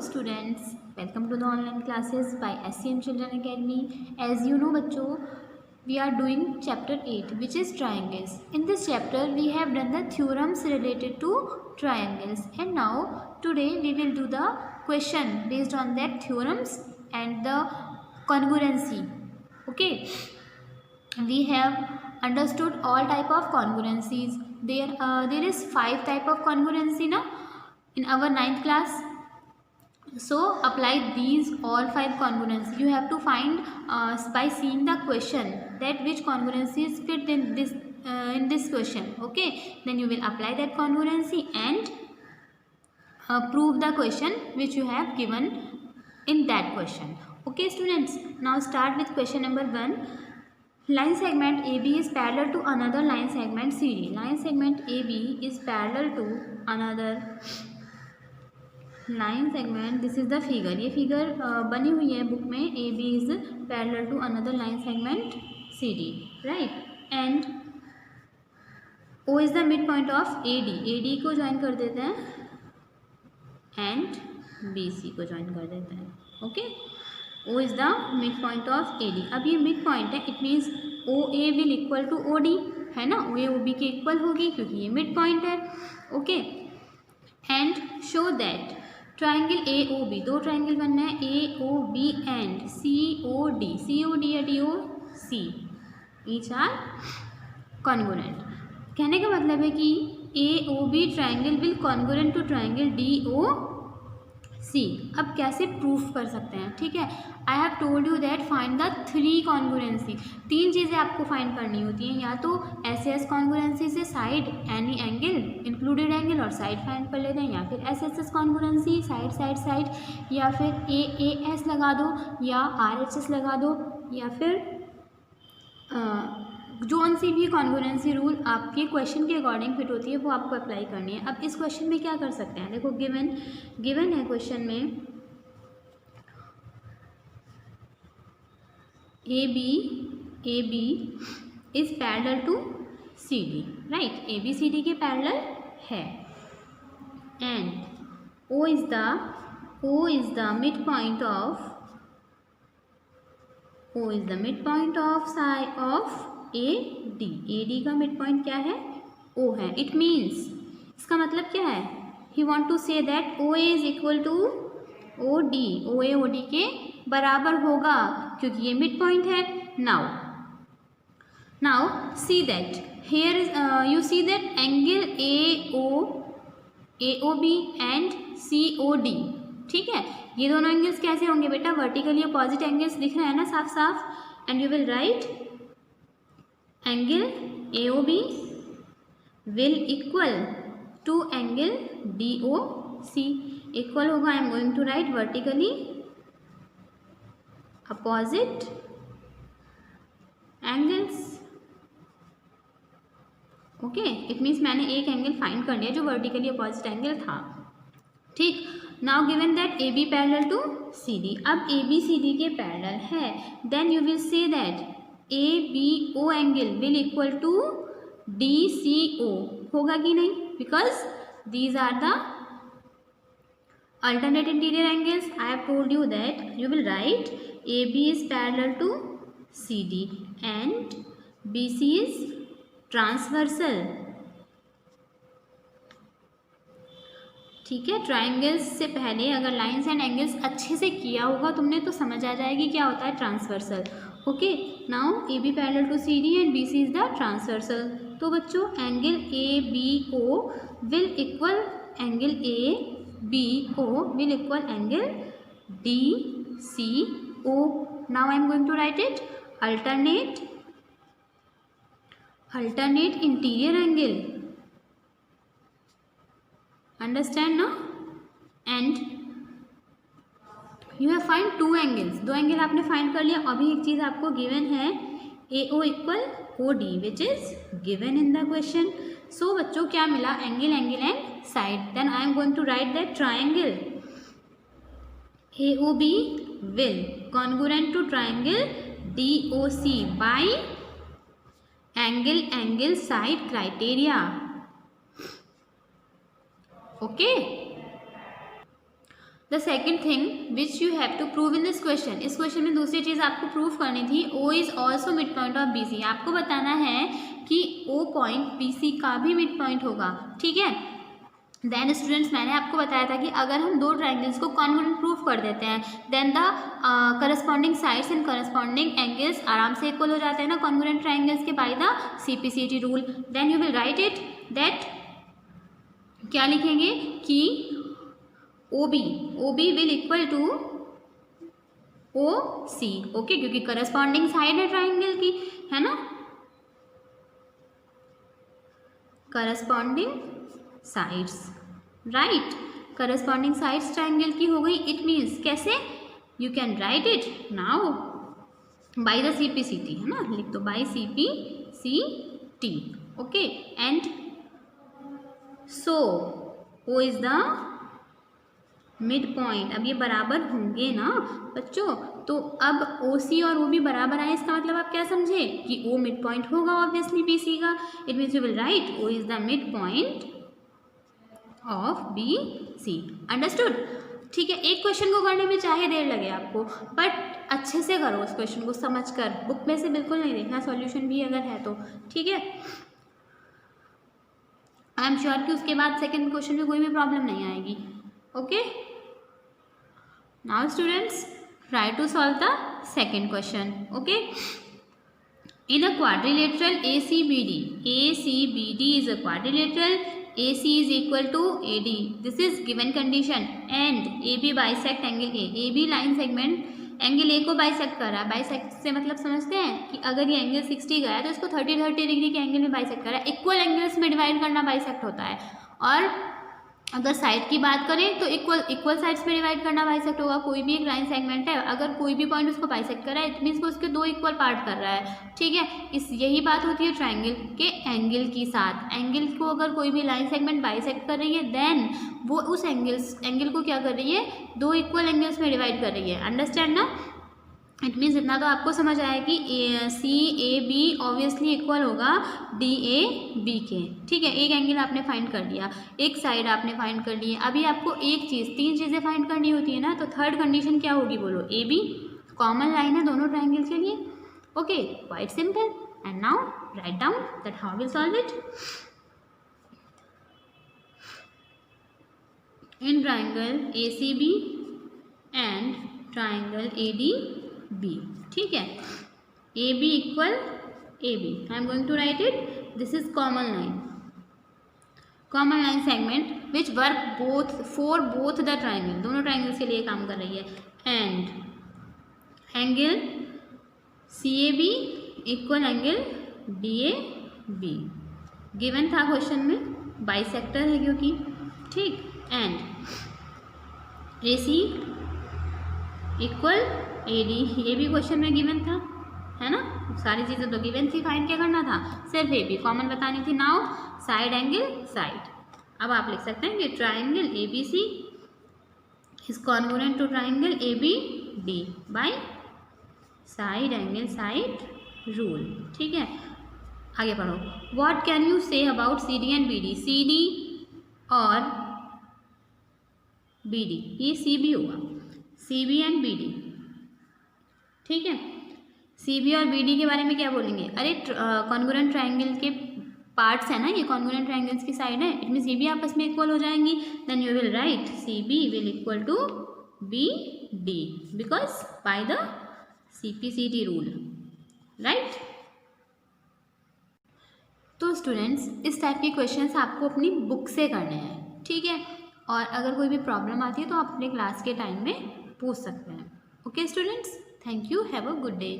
students, welcome to the online classes by SCM Children Academy. As you know बच्चों, we are doing chapter 8 which is triangles. In this chapter we have done the theorems related to triangles, and now today we will do the question based on that theorems and the congruency. Okay, we have understood all type of congruencies. There is 5 type of congruency now in our 9th class. So apply these all 5 congruencies. You have to find by seeing the question that which congruencies fit in this question. Okay, then you will apply that congruency and prove the question which you have given in that question. Okay students, now start with question number 1. Line segment AB is parallel to another line segment CD. Line segment AB is parallel to another line segment. This is the figure. ये figure बनी हुई है book में. AB is parallel to another line segment CD, right? And O is the midpoint of AD. AD को join कर देते हैं and BC को ज्वाइन कर देते हैं. Okay? O is the midpoint of AD. अब ये midpoint है, it means OA will equal to OD, है ना? OA OB के इक्वल होगी क्योंकि ये midpoint है. Okay? And show that triangle AOB, दो ट्राइंगल बनना है AOB एंड COD, COD या DOC ईच आर कॉन्ग्रुएंट. कहने का मतलब है कि AOB triangle will congruent to triangle DOC. अब कैसे प्रूफ कर सकते हैं? ठीक है, I have told you that find the 3 congruency. 3 चीज़ें आपको फाइंड करनी होती हैं. या तो SS कॉन्ग्रुएंसी से side any angle included angle और साइड फाइंड कर लेते हैं, या फिर SSS congruency side side side, या फिर AAS लगा दो या RHS लगा दो, या फिर जोन सी भी कॉन्ग्रुएंसी रूल आपके क्वेश्चन के अकॉर्डिंग फिट होती है वो आपको अप्लाई करनी है. अब इस क्वेश्चन में क्या कर सकते हैं? देखो गिवन है क्वेश्चन में AB is parallel to CD, right? AB CD के पैरेलल है and O is the mid point of AD का मिड पॉइंट क्या है? O है. इट मीन्स इसका मतलब क्या है? He want to say that OA is equal to OD. OA OD के बराबर होगा क्योंकि ये मिड पॉइंट है. Now see that here you see that angle AOB and COD. ठीक है, ये दोनों एंगल्स कैसे होंगे बेटा? वर्टिकली अपोजिट एंगल्स दिख रहे हैं ना साफ साफ. And you will write angle AOB will equal to angle DOC. Equal होगा, I am going to write vertically opposite angles. Okay, it means मैंने एक एंगल फाइंड कर लिया जो वर्टिकली अपोजिट एंगल था. ठीक, now given that AB parallel to CD. अब AB CD के पैरेलल है, then you will say that ABO angle will equal to DCO. होगा कि नहीं? Because these are the alternate interior angles. I have told you that you will write AB is parallel to CD and BC is transversal. ठीक है, triangles से पहले अगर lines and angles अच्छे से किया होगा तुमने तो समझ आ जाएगी क्या होता है transversal. Okay, now AB parallel to CD and BC is the transversal. तो बच्चों angle ABO will equal angle angle DCO. Now I am going to write it alternate interior angle. Understand ना? And you have find 2 angles. 2 angle आपने find कर लिया. अभी एक चीज़ आपको गिवन है AO equal OD which is given in the question. So बच्चों क्या मिला? Angle and side. Then I am going to write that triangle AOB will congruent to triangle DOC by angle side criteria. Okay, the second thing which you have to prove in this question, इस question में दूसरी चीज़ आपको prove करनी थी, O is also mid point of B C. आपको बताना है कि ओ पॉइंट बी सी का भी मिड पॉइंट होगा, ठीक है। देन स्टूडेंट्स मैंने आपको बताया था कि अगर हम दो ट्राइंगल्स को कॉन्ग्रुएंट प्रूव कर देते हैं then the corresponding sides and corresponding angles आराम से इक्वल हो जाते हैं ना कॉन्ग्रुएंट ट्राइंगल्स के by the CPCT rule. Then you will write it that, क्या लिखेंगे कि OB will equal to OC, okay, क्योंकि करस्पॉन्डिंग साइड है ट्राइंगल की, है ना, corresponding sides, right, corresponding sides triangle की हो गई। इट मीन्स कैसे, you can write it now by the CPCT, है ना, लिख दो by CPCT, okay. And so O is the mid point. अब ये बराबर होंगे ना बच्चों, तो अब OC और OB बराबर आए, इसका मतलब आप क्या समझे कि O मिड पॉइंट होगा ऑब्वियसली BC का। It means you will right O is the mid point of BC। Understood, ठीक है। एक क्वेश्चन को करने में चाहे देर लगे आपको, बट अच्छे से करो उस क्वेश्चन को समझ कर, बुक में से बिल्कुल नहीं देखना, सॉल्यूशन भी अगर है तो, ठीक है। आई एम श्योर कि उसके बाद सेकंड क्वेश्चन में कोई भी प्रॉब्लम नहीं आएगी, okay. Now students try to solve the second question, okay. In a quadrilateral ACBD is a quadrilateral, AC is equal to AD. This is given condition and AB bisect angle A. AB line segment angle A को bisect कर रहा है। Bisect से मतलब समझते हैं कि अगर ये एंगल 60 गया है तो इसको 30 डिग्री के एंगल में बाइसेक्ट कर रहा है। इक्वल एंगल्स में डिवाइड करना बाइसेक्ट होता है, और अगर साइड की बात करें तो इक्वल साइड्स में डिवाइड करना बाइसेक्ट होगा। कोई भी एक लाइन सेगमेंट है, अगर कोई भी पॉइंट उसको बाइसेक्ट कर रहा है इट मीन्स वो उसके दो इक्वल पार्ट कर रहा है, ठीक है। यही बात होती है ट्राइंगल के एंगल की साथ। एंगल को अगर कोई भी लाइन सेगमेंट बाइसेक्ट कर रही है देन वो उस एंगल को क्या कर रही है, दो इक्वल एंगल्स में डिवाइड कर रही है। अंडरस्टैंड ना, इट मीन्स इतना तो आपको समझ आया कि CAB ऑब्वियसली इक्वल होगा DAB के, ठीक है। एक एंगल आपने फाइंड कर लिया, एक साइड आपने फाइंड कर ली है। अभी आपको एक चीज़, तीन चीज़ें फाइंड करनी होती है ना, तो थर्ड कंडीशन क्या होगी बोलो, AB कॉमन लाइन है दोनों ट्राइंगल्स के लिए, okay, quite simple. And now write down that how will solve it. In triangle ACB and triangle ADB, ठीक है, AB equal AB, I am going to write it, this is common line segment which work for both the triangle, दोनों triangles के लिए काम कर रही है। And angle CAB equal angle DAB, given था क्वेश्चन में, बाइसेक्टर है क्योंकि, ठीक। एंड AC इक्वल AD, ये भी क्वेश्चन में गिवन था, है ना, सारी चीज़ें तो गिवन थी, फाइंड क्या करना था, सिर्फ AB कॉमन बतानी थी। नाउ साइड एंगल साइड, अब आप लिख सकते हैं कि triangle ABC is congruent to triangle ABD by side angle side rule, ठीक है। आगे पढ़ो, what can you say about CD and BD, CD और BD, ये CB होगा, CB एंड BD, ठीक है। CB और BD के बारे में क्या बोलेंगे, अरे कॉन्ग्रुएंट ट्राइंगल के पार्ट्स है ना, ये कॉन्ग्रुएंट ट्राइंगल्स की साइड है, इट मीन्स ये भी आपस में इक्वल हो जाएंगी। Then you will write CB will equal to BD because by the CPCT rule, right. तो स्टूडेंट्स इस टाइप के क्वेश्चंस आपको अपनी बुक से करने हैं, ठीक है। और अगर कोई भी प्रॉब्लम आती है तो आप अपने क्लास के टाइम में पूछ सकते हैं, okay students. Thank you, have a good day.